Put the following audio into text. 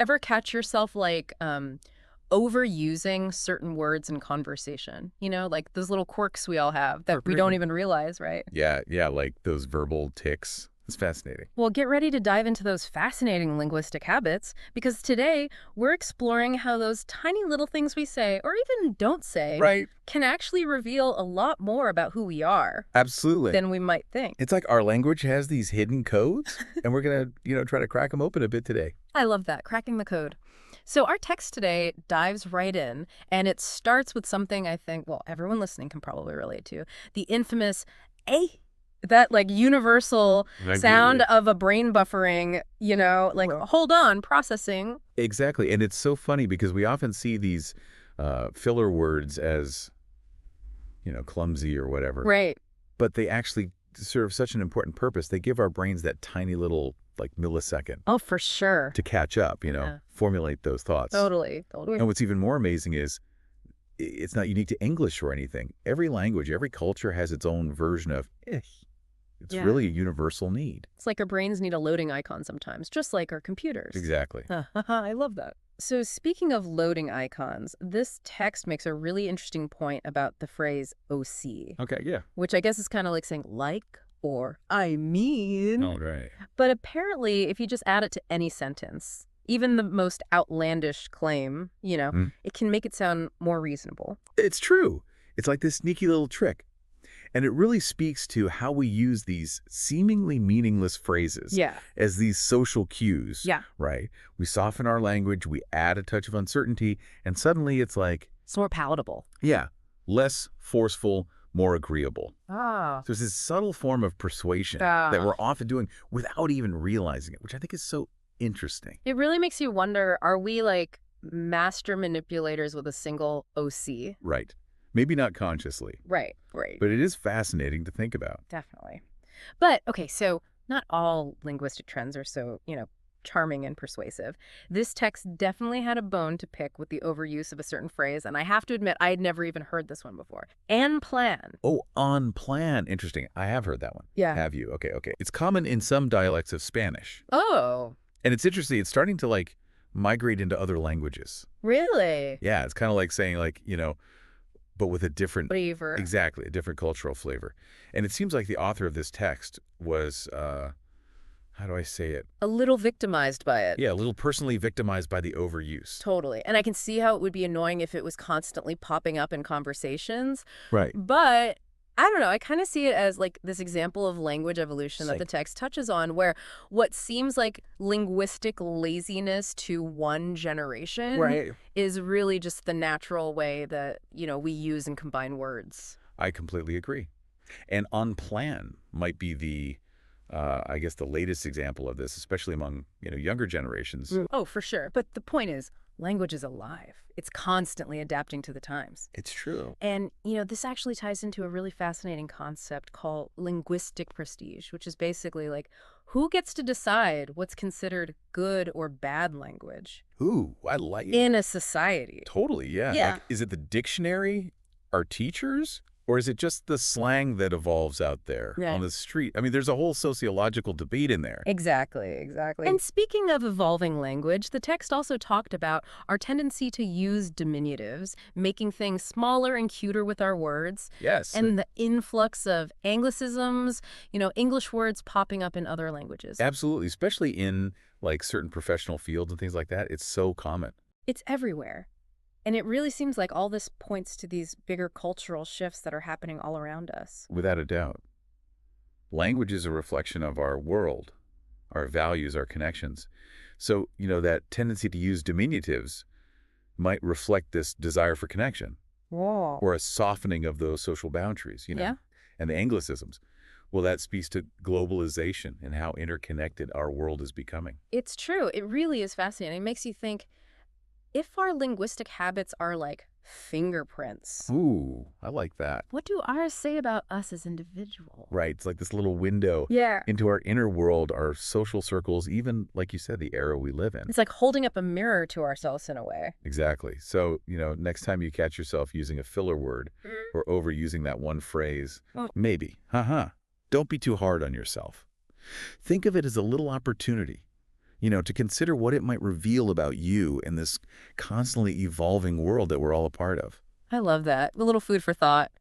Ever catch yourself like overusing certain words in conversation? You know, like those little quirks we all have that we don't even realize, right? Yeah, like those verbal tics. It's fascinating. Well, get ready to dive into those fascinating linguistic habits because today we're exploring how those tiny little things we say, or even don't say, Right. can actually reveal a lot more about who we are Absolutely. than we might think. It's like our language has these hidden codes, and we're going to, try to crack them open a bit today. I love that, cracking the code. So our text today dives right in, and it starts with something I think, well, everyone listening can probably relate to, the infamous "eh," that like universal sound of a brain buffering, like, Well, hold on, processing. exactly. And it's so funny because we often see these filler words as, clumsy or whatever. Right. But they actually serve such an important purpose. They give our brains that tiny little, like, millisecond Oh, for sure. to catch up, Yeah. formulate those thoughts. Totally. And what's even more amazing is it's not unique to English or anything. Every language, every culture has its own version of eh. It's Yeah. really a universal need. It's like our brains need a loading icon sometimes, just like our computers. Exactly. I love that. So speaking of loading icons, this text makes a really interesting point about the phrase OC, Okay, yeah. which I guess is kind of like saying like or I mean. All right. But apparently, if you just add it to any sentence, even the most outlandish claim, it can make it sound more reasonable. It's true. It's like this sneaky little trick. And it really speaks to how we use these seemingly meaningless phrases Yeah. as these social cues, Yeah. right? We soften our language, we add a touch of uncertainty, and suddenly it's like, It's more palatable. yeah, less forceful, more agreeable. Ah. So it's this subtle form of persuasion that we're often doing without even realizing it, which I think is so interesting. It really makes you wonder, are we like master manipulators with a single OC? Right. Maybe not consciously, Right. but it is fascinating to think about. Definitely. But, okay, so not all linguistic trends are so, charming and persuasive. This text definitely had a bone to pick with the overuse of a certain phrase, and I have to admit, I had never even heard this one before. En plan. Oh, on plan. Interesting. I have heard that one. Yeah. Have you? Okay. It's common in some dialects of Spanish. Oh, And it's interesting. It's starting to, like, migrate into other languages. really? Yeah, it's kind of like saying, like, but with a different... Flavor. Exactly, a different cultural flavor. And it seems like the author of this text was, how do I say it? A little victimized by it. Yeah, a little personally victimized by the overuse. Totally. And I can see how it would be annoying if it was constantly popping up in conversations. Right. But I don't know. I kind of see it as like this example of language evolution that the text touches on, where what seems like linguistic laziness to one generation Right. is really just the natural way that, we use and combine words. I completely agree. And on plan might be I guess, the latest example of this, especially among, younger generations. Oh, for sure. But the point is, language is alive. It's constantly adapting to the times. It's true. And, this actually ties into a really fascinating concept called linguistic prestige, which is basically like, who gets to decide what's considered good or bad language Ooh, I like it. in a society? Totally, yeah. Yeah. Like, is it the dictionary, our teachers, or is it just the slang that evolves out there on the street? I mean, there's a whole sociological debate in there. Exactly. And speaking of evolving language, the text also talked about our tendency to use diminutives, making things smaller and cuter with our words. Yes. And the influx of anglicisms, English words popping up in other languages. Absolutely, especially in, like, certain professional fields and things like that. It's so common. It's everywhere. And it really seems like all this points to these bigger cultural shifts that are happening all around us. Without a doubt. Language is a reflection of our world, our values, our connections. So, that tendency to use diminutives might reflect this desire for connection. Whoa. Or a softening of those social boundaries, Yeah. And the anglicisms. Well, that speaks to globalization and how interconnected our world is becoming. It's true. It really is fascinating. It makes you think, if our linguistic habits are like fingerprints, Ooh, I like that. what do ours say about us as individuals? Right. It's like this little window into our inner world, our social circles, even, like you said, the era we live in. It's like holding up a mirror to ourselves in a way. Exactly. So, next time you catch yourself using a filler word or overusing that one phrase, maybe, don't be too hard on yourself. Think of it as a little opportunity. to consider what it might reveal about you in this constantly evolving world that we're all a part of. I love that. A little food for thought.